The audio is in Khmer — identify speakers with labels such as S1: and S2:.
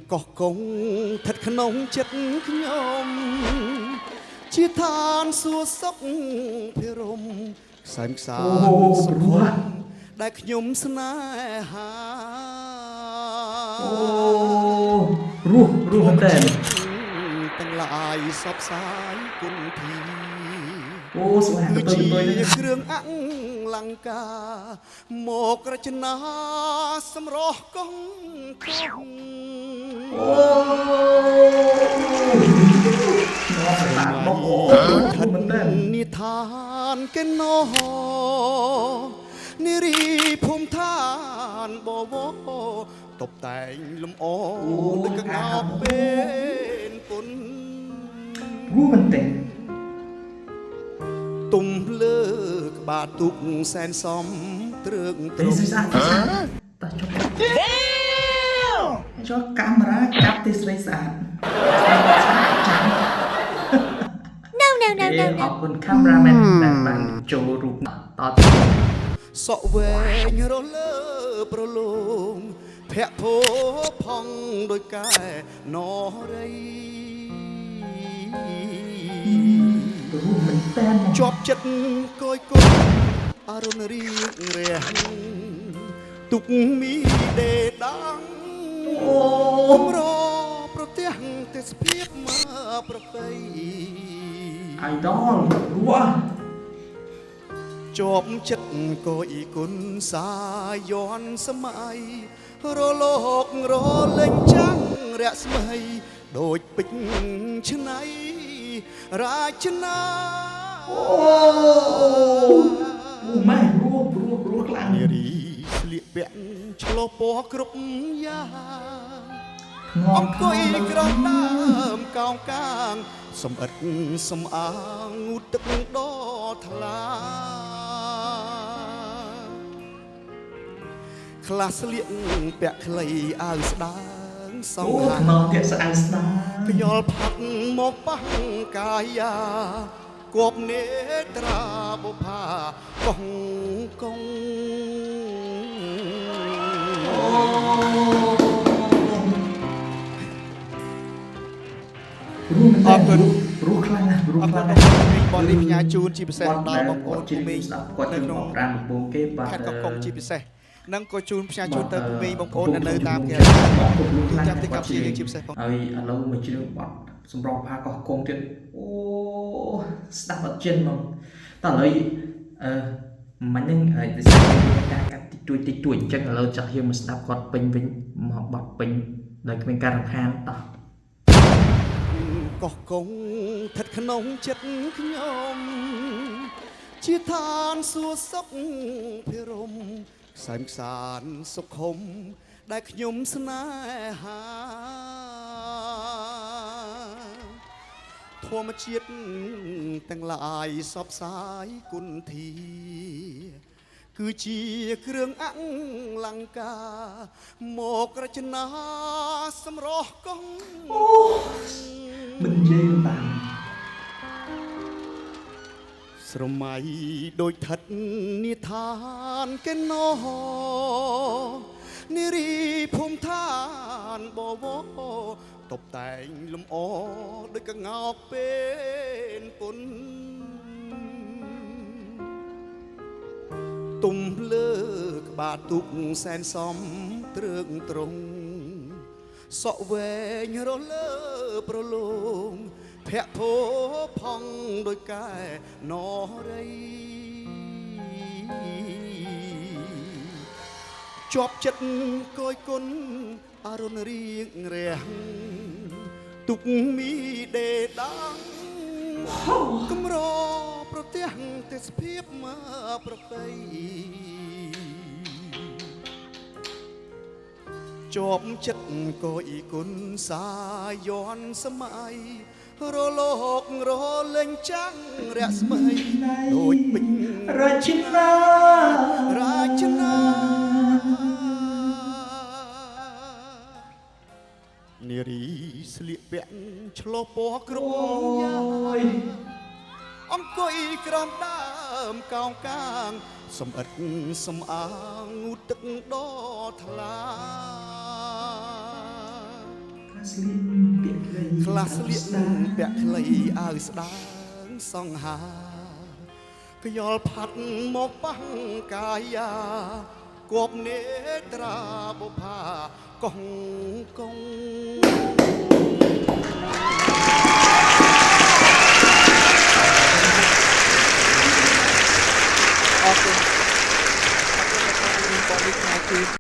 S1: có công thật nông chất nhom chia than xua sốc phê rôm sánh xa sốc hồn đại nhom sna ha
S2: ruh tên
S1: tăng lại sắp sái quân thi
S2: số hàng
S1: cứ chỉ
S2: tôi
S1: krương ẵng lăng ca một ra chân ná xâm rõ công công thật ni than cái nó ni ri phum than bò bòตบแต่งลมอ้อด้วยกระเงาเป็นปุ่น
S2: รู้มันเต็ม
S1: ตุ่มเลิกบาดตุกแสนซ้อมเตรึงตรง
S2: ta cho camera cắt thì sấy sạn học con cameraman đang bằng chỗ rụt to
S1: sọ về như rô lơ pro lùng phẹ phố phong đôi cái nó đây chóp chất coi coi aron riêng rè tục mi đề đắng rô pro tiếng tết biết mà pro cây
S2: idol rùa
S1: จบចិត្តក៏អ៊ីគុណសាย้อนសម័យរលករលេងចាំងរស្មីដូចពេជ្រឆ្នៃរាជនា
S2: ម៉ែរੂខ្លាំង
S1: នារីស្លៀកពាក់ឆ្លោះពណ៌គ្រប់យ៉ាងអង្គុយក្រោមដើមកោងកាងសំអិតសំអាងងូតទឹកដ៏ថ្លាខ្លះស្លៀកពាក់ខ្លីអាវស្ដើងសំហា
S2: មកទៀតស្អាតស្ដាយ
S1: ខ្យល់ផាត់មកប៉ះកាយាគប់នេត្រាបុផាកងកងអរគុណ
S2: រੂខ្លាំងណាស់រੂខ្លាំងណាស់
S1: បងនេះផ្ញើជូនជាពិសេសដល់បងប្អូន
S2: ជិះស្ដាប់គាត់ជិះមកប្រាំដំបូងគេបាទ
S1: ខេត្តកកុងជាពិសេសនិងក៏ជូនផ្ញើជូនទៅពុកមីបងប្អូននៅតាមគេចាំទីកាប់ជាជាពិសេសផង
S2: ហើយឥឡូវមកជ្រៀងបត់សម្រាប់ផាកោះកុងទៀតអូស្ដាប់អត់ចិនហ្មងតើឥឡូវមិញហ្នឹងដូចការកាត់តិចតួចអញ្ចឹងឥឡូវចាស់យើងមកស្ដាប់គាត់ពេញវិញមកបត់ពេញដោយគ្មានការរំខានតោះ
S1: កោះកុងស្ថិតក្នុងចិត្តខ្ញុំជាឋានសួគ៌សុខភិរមខ្សែមខ្សានសុខុមដែលខ្ញុំស្នេហាធម្មជាតិទាំងឡាយសពសាយគុណធីគឺជាគ្រឿងអលង្ការមករចនាសម្រស់កង
S2: មិននិយាយបាន
S1: ស្រមៃដូចថិតនិឋានកេណោនារីភូមិឋានបវរតបតែងលំអដូចកងោកពេលពុនទុំលើក្បាលទុកសែនសំត្រឹងត្រង់សក់វែងរលើប្រលងភ័ក្រភោផង់ដោយកែណរីជាប់ចិត្តកយគុណអរុណរៀងរះទុកមីដេដាំងកំរប្រទេសទេសភាពមកប្រពៃជាប់ចិត្តក៏អ៊ីគុណសាย้อนសម័យរលករលេងចាំងរស្មីដូចពេជ្រ
S2: រាជនា
S1: នារីស្លៀកពាក់ឆ្លោះពណ៌គ្រប់យ៉ាងអង្គុយក្រោមដើមកោងកាងសំអិតសំអាងងូតទឹកដ៏ថ្លា ខ្លះស្លៀកពាក់ខ្លីអាវស្ដាងសង្ហាខ្យល់ផាត់មកបាំងកាយាគប់នេត្រាបុផាកងកង